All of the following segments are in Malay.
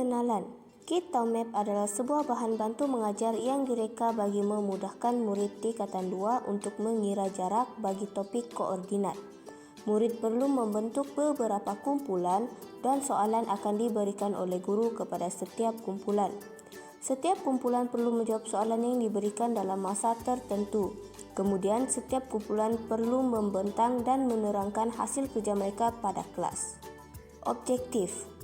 Pengenalan. Kit Taumap adalah sebuah bahan bantu mengajar yang direka bagi memudahkan murid tingkatan 2 untuk mengira jarak bagi topik koordinat. Murid perlu membentuk beberapa kumpulan dan soalan akan diberikan oleh guru kepada setiap kumpulan. Setiap kumpulan perlu menjawab soalan yang diberikan dalam masa tertentu. Kemudian setiap kumpulan perlu membentang dan menerangkan hasil kerja mereka pada kelas. Objektif.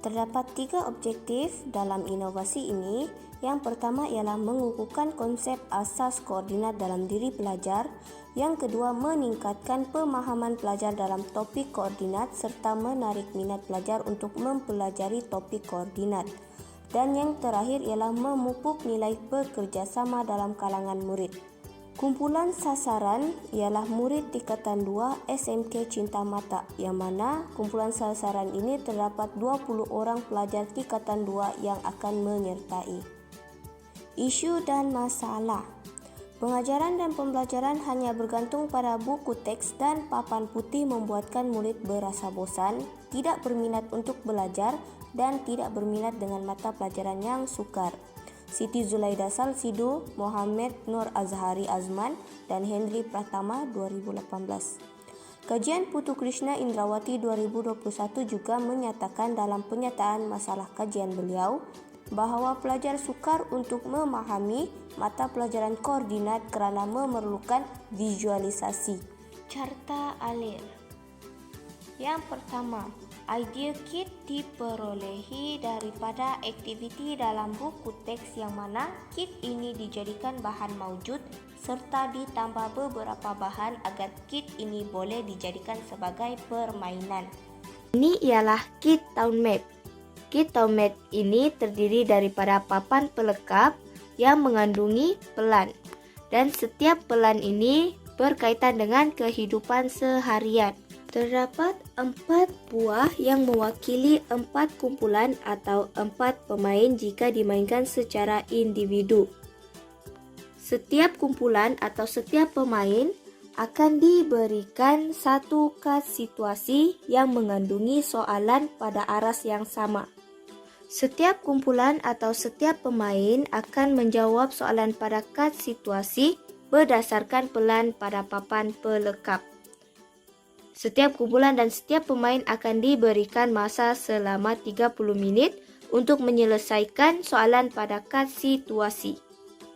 Terdapat 3 objektif dalam inovasi ini. Yang pertama ialah mengukuhkan konsep asas koordinat dalam diri pelajar. Yang kedua, meningkatkan pemahaman pelajar dalam topik koordinat serta menarik minat pelajar untuk mempelajari topik koordinat. Dan yang terakhir ialah memupuk nilai bekerjasama dalam kalangan murid. Kumpulan sasaran ialah murid tingkatan 2 SMK Cinta Mata, yang mana kumpulan sasaran ini terdapat 20 orang pelajar tingkatan 2 yang akan menyertai. Isu dan masalah. Pengajaran dan pembelajaran hanya bergantung pada buku teks dan papan putih membuatkan murid berasa bosan, tidak berminat untuk belajar, dan tidak berminat dengan mata pelajaran yang sukar. Siti Zulaida Salsido, Muhammad Nur Azhari Azman, dan Henry Pratama 2018. Kajian Putu Krishna Indrawati 2021 juga menyatakan dalam penyataan masalah kajian beliau bahawa pelajar sukar untuk memahami mata pelajaran koordinat kerana memerlukan visualisasi. Carta alir. Yang pertama, idea kit diperolehi daripada aktiviti dalam buku teks yang mana kit ini dijadikan bahan maujud serta ditambah beberapa bahan agar kit ini boleh dijadikan sebagai permainan. Ini ialah kit Taumap. Kit Taumap ini terdiri daripada papan pelengkap yang mengandungi pelan, dan setiap pelan ini berkaitan dengan kehidupan seharian. Terdapat 4 buah yang mewakili 4 kumpulan atau 4 pemain jika dimainkan secara individu. Setiap kumpulan atau setiap pemain akan diberikan satu kad situasi yang mengandungi soalan pada aras yang sama. Setiap kumpulan atau setiap pemain akan menjawab soalan pada kad situasi berdasarkan pelan pada papan pelengkap. Setiap kumpulan dan setiap pemain akan diberikan masa selama 30 minit untuk menyelesaikan soalan pada kad situasi.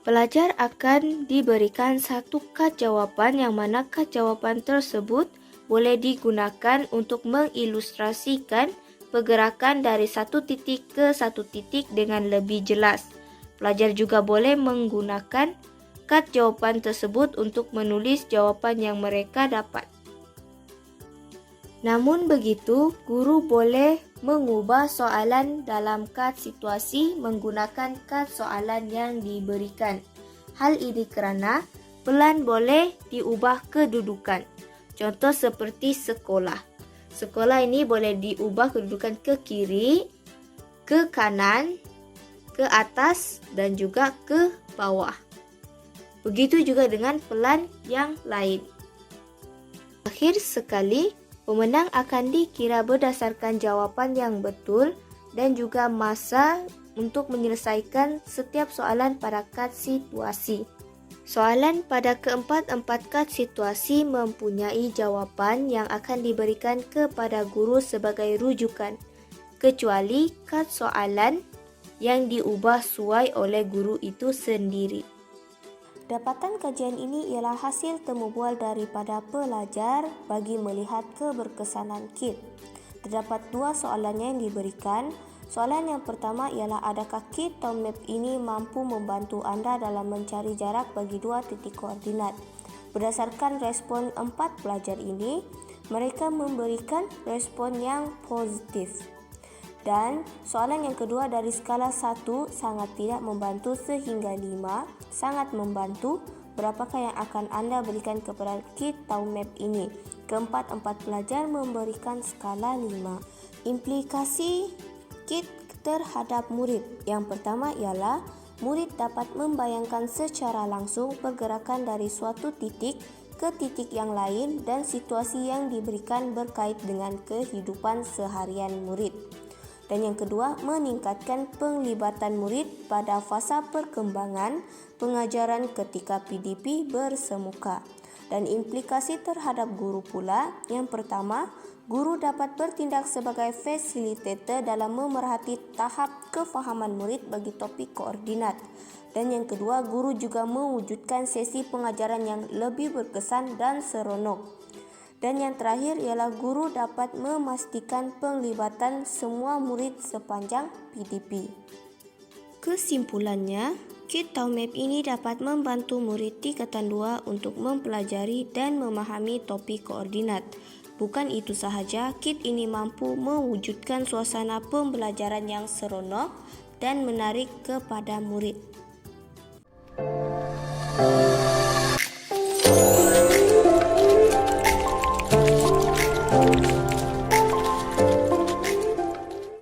Pelajar akan diberikan satu kad jawapan yang mana kad jawapan tersebut boleh digunakan untuk mengilustrasikan pergerakan dari satu titik ke satu titik dengan lebih jelas. Pelajar juga boleh menggunakan kad jawapan tersebut untuk menulis jawapan yang mereka dapat. Namun begitu, guru boleh mengubah soalan dalam kad situasi menggunakan kad soalan yang diberikan. Hal ini kerana pelan boleh diubah kedudukan. Contoh seperti sekolah. Sekolah ini boleh diubah kedudukan ke kiri, ke kanan, ke atas dan juga ke bawah. Begitu juga dengan pelan yang lain. Akhir sekali, pemenang akan dikira berdasarkan jawapan yang betul dan juga masa untuk menyelesaikan setiap soalan pada kad situasi. Soalan pada keempat-empat kad situasi mempunyai jawapan yang akan diberikan kepada guru sebagai rujukan, kecuali kad soalan yang diubah suai oleh guru itu sendiri. Dapatan kajian ini ialah hasil temubual daripada pelajar bagi melihat keberkesanan kit. Terdapat 2 soalan yang diberikan. Soalan yang pertama ialah adakah kit Taumap ini mampu membantu anda dalam mencari jarak bagi 2 titik koordinat. Berdasarkan respon 4 pelajar ini, mereka memberikan respon yang positif. Dan soalan yang kedua dari skala 1 sangat tidak membantu sehingga 5 sangat membantu. Berapakah yang akan anda berikan kepada kit Taumap ini? Keempat-empat pelajar memberikan skala 5. Implikasi kit terhadap murid. Yang pertama ialah murid dapat membayangkan secara langsung pergerakan dari suatu titik ke titik yang lain dan situasi yang diberikan berkait dengan kehidupan seharian murid. Dan yang kedua, meningkatkan penglibatan murid pada fasa perkembangan pengajaran ketika PDP bersemuka. Dan implikasi terhadap guru pula, yang pertama, guru dapat bertindak sebagai fasilitator dalam memerhati tahap kefahaman murid bagi topik koordinat. Dan yang kedua, guru juga mewujudkan sesi pengajaran yang lebih berkesan dan seronok. Dan yang terakhir ialah guru dapat memastikan penglibatan semua murid sepanjang PDP. Kesimpulannya, Kit Town Map ini dapat membantu murid tingkatan 2 untuk mempelajari dan memahami topik koordinat. Bukan itu sahaja, kit ini mampu mewujudkan suasana pembelajaran yang seronok dan menarik kepada murid.